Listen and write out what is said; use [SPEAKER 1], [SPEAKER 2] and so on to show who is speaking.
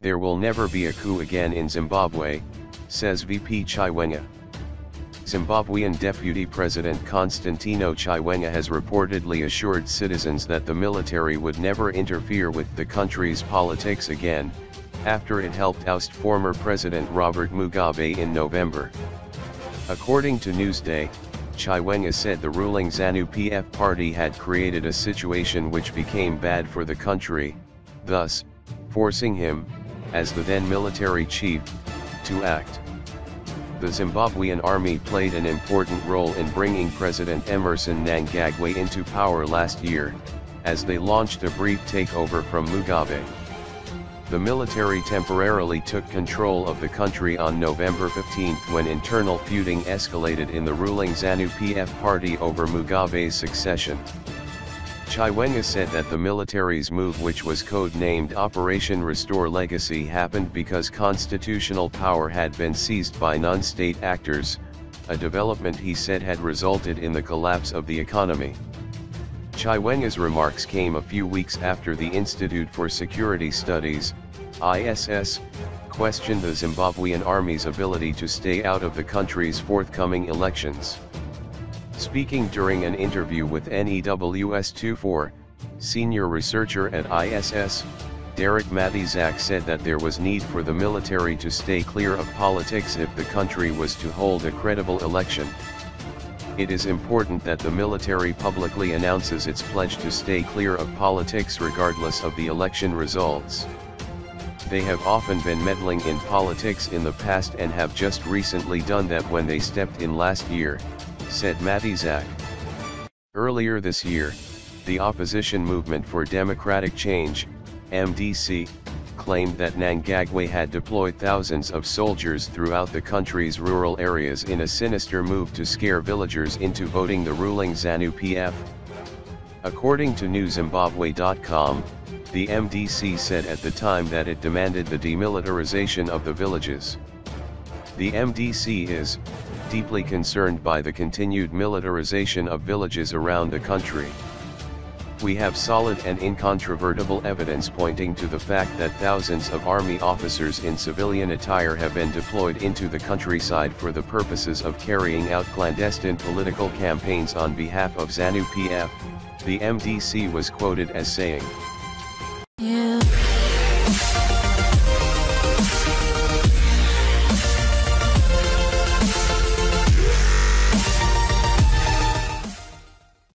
[SPEAKER 1] "There will never be a coup again in Zimbabwe," says VP Chiwenga. Zimbabwean Deputy President Constantino Chiwenga has reportedly assured citizens that the military would never interfere with the country's politics again, after it helped oust former President Robert Mugabe in November. According to Newsday, Chiwenga said the ruling ZANU-PF party had created a situation which became bad for the country, thus, forcing him, as the then military chief, to act. The Zimbabwean army played an important role in bringing President Emmerson Mnangagwa into power last year, as they launched a brief takeover from Mugabe. The military temporarily took control of the country on November 15 when internal feuding escalated in the ruling ZANU-PF party over Mugabe's succession. Chiwenga said that the military's move, which was code-named Operation Restore Legacy, happened because constitutional power had been seized by non-state actors, a development he said had resulted in the collapse of the economy. Chiwenga's remarks came a few weeks after the Institute for Security Studies, ISS, questioned the Zimbabwean army's ability to stay out of the country's forthcoming elections. Speaking during an interview with NEWS24, senior researcher at ISS, Derek Matizak said that there was need for the military to stay clear of politics if the country was to hold a credible election. "It is important that the military publicly announces its pledge to stay clear of politics regardless of the election results. They have often been meddling in politics in the past and have just recently done that when they stepped in last year," said Matizak. Earlier this year, the Opposition Movement for Democratic Change, MDC, claimed that Mnangagwa had deployed thousands of soldiers throughout the country's rural areas in a sinister move to scare villagers into voting the ruling ZANU-PF. According to NewZimbabwe.com, the MDC said at the time that it demanded the demilitarization of the villages. The MDC is deeply concerned by the continued militarization of villages around the country. "We have solid and incontrovertible evidence pointing to the fact that thousands of army officers in civilian attire have been deployed into the countryside for the purposes of carrying out clandestine political campaigns on behalf of ZANU-PF, the MDC was quoted as saying.